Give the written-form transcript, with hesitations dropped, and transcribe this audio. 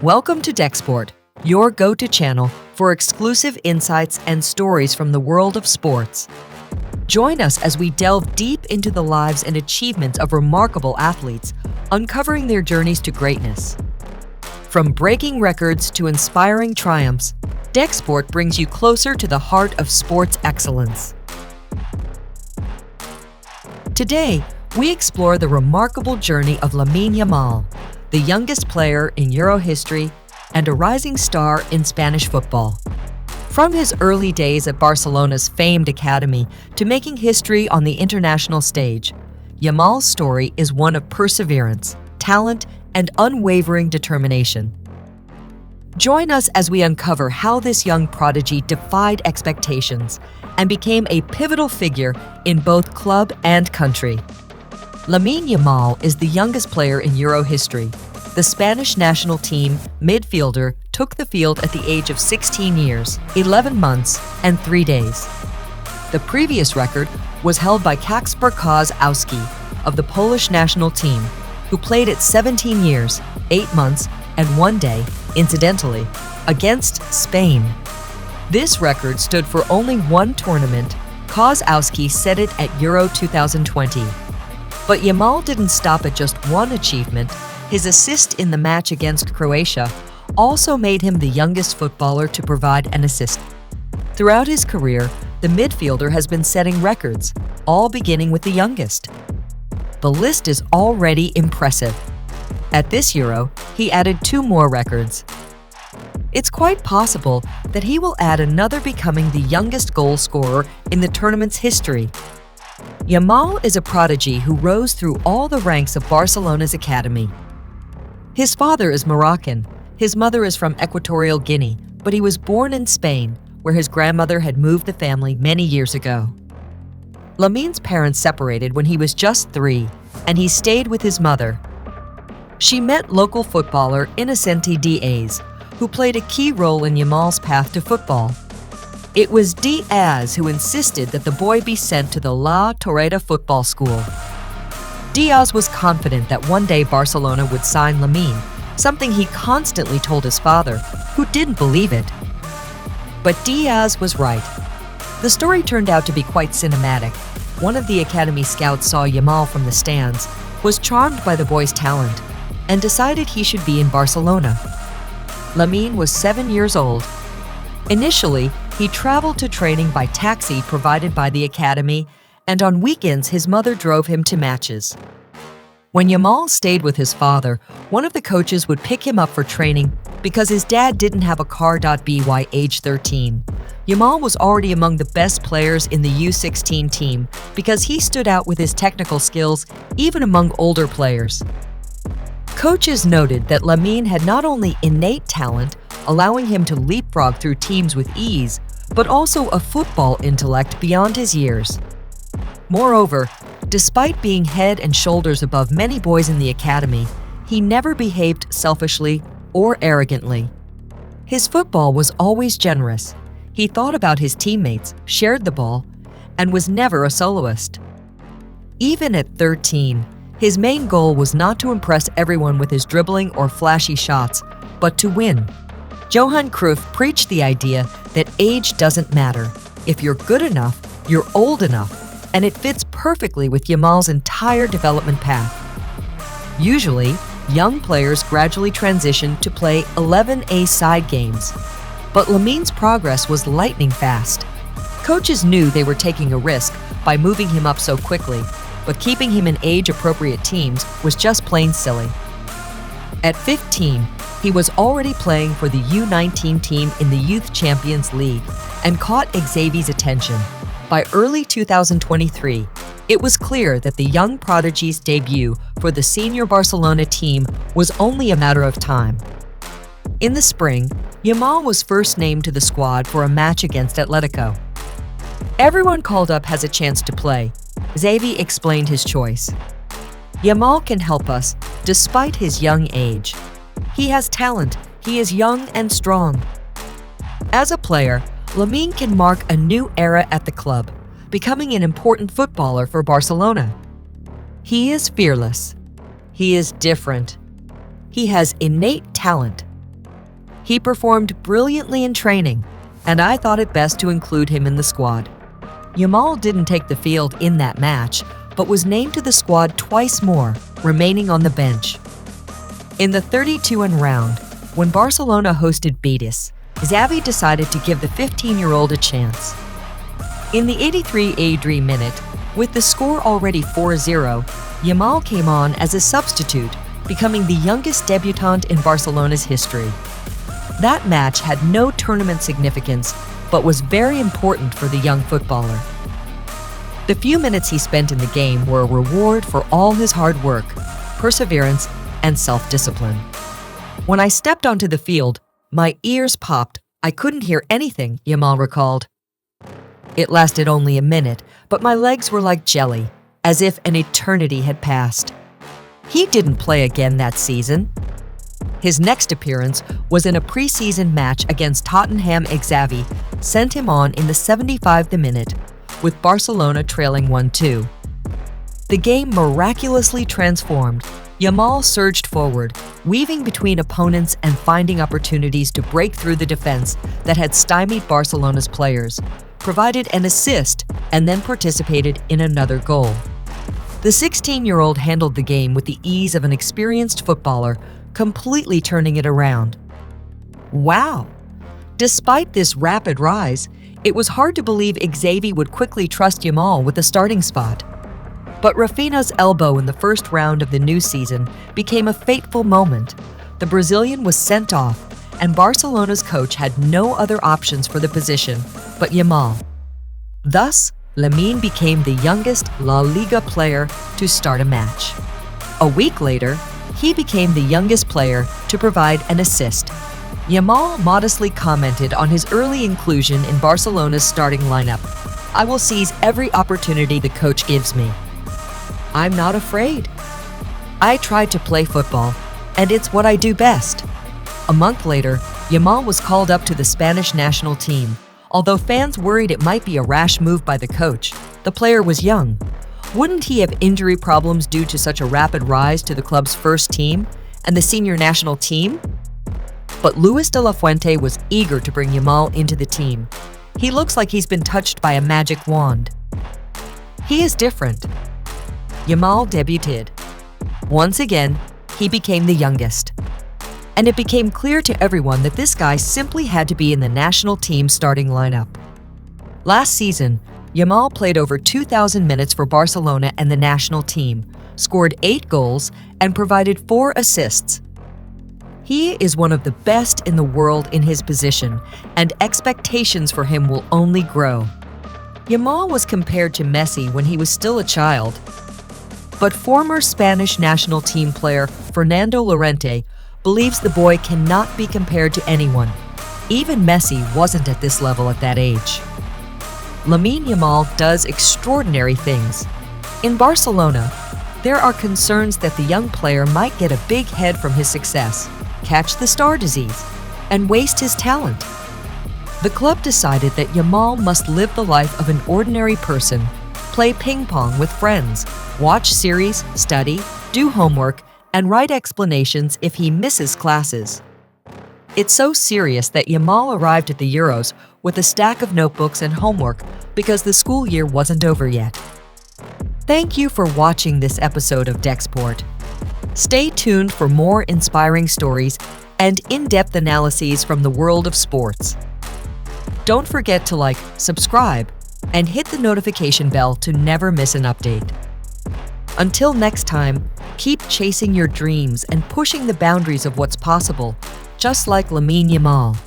Welcome to Dexport, your go-to channel for exclusive insights and stories from the world of sports. Join us as we delve deep into the lives and achievements of remarkable athletes, uncovering their journeys to greatness. From breaking records to inspiring triumphs, Dexport brings you closer to the heart of sports excellence. Today, we explore the remarkable journey of Lamine Yamal, the youngest player in Euro history and a rising star in Spanish football. From his early days at Barcelona's famed academy to making history on the international stage, Yamal's story is one of perseverance, talent, and unwavering determination. Join us as we uncover how this young prodigy defied expectations and became a pivotal figure in both club and country. Lamine Yamal is the youngest player in Euro history. The Spanish national team midfielder took the field at the age of 16 years, 11 months, and 3 days. The previous record was held by Kacper Kozłowski of the Polish national team, who played at 17 years, 8 months, and 1 day, incidentally, against Spain. This record stood for only one tournament. Kozłowski set it at Euro 2020. But Yamal didn't stop at just one achievement. His assist in the match against Croatia also made him the youngest footballer to provide an assist. Throughout his career, the midfielder has been setting records, all beginning with the youngest. The list is already impressive. At this Euro, he added 2 more records. It's quite possible that he will add another, becoming the youngest goal scorer in the tournament's history. Yamal is a prodigy who rose through all the ranks of Barcelona's academy. His father is Moroccan, his mother is from Equatorial Guinea, but he was born in Spain, where his grandmother had moved the family many years ago. Lamine's parents separated when he was just 3, and he stayed with his mother. She met local footballer Inocente Diaz, who played a key role in Yamal's path to football. It was Diaz who insisted that the boy be sent to the La Torreta football school. Diaz was confident that one day Barcelona would sign Lamine, something he constantly told his father, who didn't believe it. But Diaz was right. The story turned out to be quite cinematic. One of the academy scouts saw Yamal from the stands, was charmed by the boy's talent, and decided he should be in Barcelona. Lamine was 7 years old. Initially, he traveled to training by taxi provided by the academy, and on weekends his mother drove him to matches. When Yamal stayed with his father, one of the coaches would pick him up for training because his dad didn't have a car.by age 13. Yamal was already among the best players in the U16 team because he stood out with his technical skills even among older players. Coaches noted that Lamine had not only innate talent, allowing him to leapfrog through teams with ease, but also a football intellect beyond his years. Moreover, despite being head and shoulders above many boys in the academy, he never behaved selfishly or arrogantly. His football was always generous. He thought about his teammates, shared the ball, and was never a soloist. Even at 13, his main goal was not to impress everyone with his dribbling or flashy shots, but to win. Johan Cruyff preached the idea that age doesn't matter. If you're good enough, you're old enough, and it fits perfectly with Yamal's entire development path. Usually, young players gradually transition to play 11 A-side games, but Lamine's progress was lightning fast. Coaches knew they were taking a risk by moving him up so quickly, but keeping him in age-appropriate teams was just plain silly. At 15, he was already playing for the U19 team in the Youth Champions League and caught Xavi's attention. By early 2023, it was clear that the young prodigy's debut for the senior Barcelona team was only a matter of time. In the spring, Yamal was first named to the squad for a match against Atletico. Everyone called up has a chance to play. Xavi explained his choice. Yamal can help us, despite his young age. He has talent, he is young and strong. As a player, Lamine can mark a new era at the club, becoming an important footballer for Barcelona. He is fearless. He is different. He has innate talent. He performed brilliantly in training, and I thought it best to include him in the squad. Yamal didn't take the field in that match, but was named to the squad twice more, remaining on the bench. In the 32nd round, when Barcelona hosted Betis, Xavi decided to give the 15-year-old a chance. In the 83rd minute, with the score already 4-0, Yamal came on as a substitute, becoming the youngest debutant in Barcelona's history. That match had no tournament significance, but was very important for the young footballer. The few minutes he spent in the game were a reward for all his hard work, perseverance, and self-discipline. When I stepped onto the field, my ears popped. I couldn't hear anything, Yamal recalled. It lasted only a minute, but my legs were like jelly, as if an eternity had passed. He didn't play again that season. His next appearance was in a preseason match against Tottenham. Xavi sent him on in the 75th minute, with Barcelona trailing 1-2. The game miraculously transformed. Yamal surged forward, weaving between opponents and finding opportunities to break through the defense that had stymied Barcelona's players, provided an assist, and then participated in another goal. The 16-year-old handled the game with the ease of an experienced footballer, completely turning it around. Wow! Despite this rapid rise, it was hard to believe Xavi would quickly trust Yamal with a starting spot. But Rafinha's elbow in the first round of the new season became a fateful moment. The Brazilian was sent off, and Barcelona's coach had no other options for the position but Yamal. Thus, Lamine became the youngest La Liga player to start a match. A week later, he became the youngest player to provide an assist. Yamal modestly commented on his early inclusion in Barcelona's starting lineup. "I will seize every opportunity the coach gives me. I'm not afraid. I tried to play football, and it's what I do best." A month later, Yamal was called up to the Spanish national team. Although fans worried it might be a rash move by the coach, the player was young. Wouldn't he have injury problems due to such a rapid rise to the club's first team and the senior national team? But Luis de la Fuente was eager to bring Yamal into the team. He looks like he's been touched by a magic wand. He is different. Yamal debuted. Once again, he became the youngest. And it became clear to everyone that this guy simply had to be in the national team starting lineup. Last season, Yamal played over 2,000 minutes for Barcelona and the national team, scored 8 goals, and provided 4 assists. He is one of the best in the world in his position, and expectations for him will only grow. Yamal was compared to Messi when he was still a child. But former Spanish national team player Fernando Llorente believes the boy cannot be compared to anyone. Even Messi wasn't at this level at that age. Lamine Yamal does extraordinary things. In Barcelona, there are concerns that the young player might get a big head from his success, catch the star disease, and waste his talent. The club decided that Yamal must live the life of an ordinary person, play ping pong with friends, watch series, study, do homework, and write explanations if he misses classes. It's so serious that Yamal arrived at the Euros with a stack of notebooks and homework because the school year wasn't over yet. Thank you for watching this episode of Dexport. Stay tuned for more inspiring stories and in-depth analyses from the world of sports. Don't forget to like, subscribe, and hit the notification bell to never miss an update. Until next time, keep chasing your dreams and pushing the boundaries of what's possible, just like Lamine Yamal.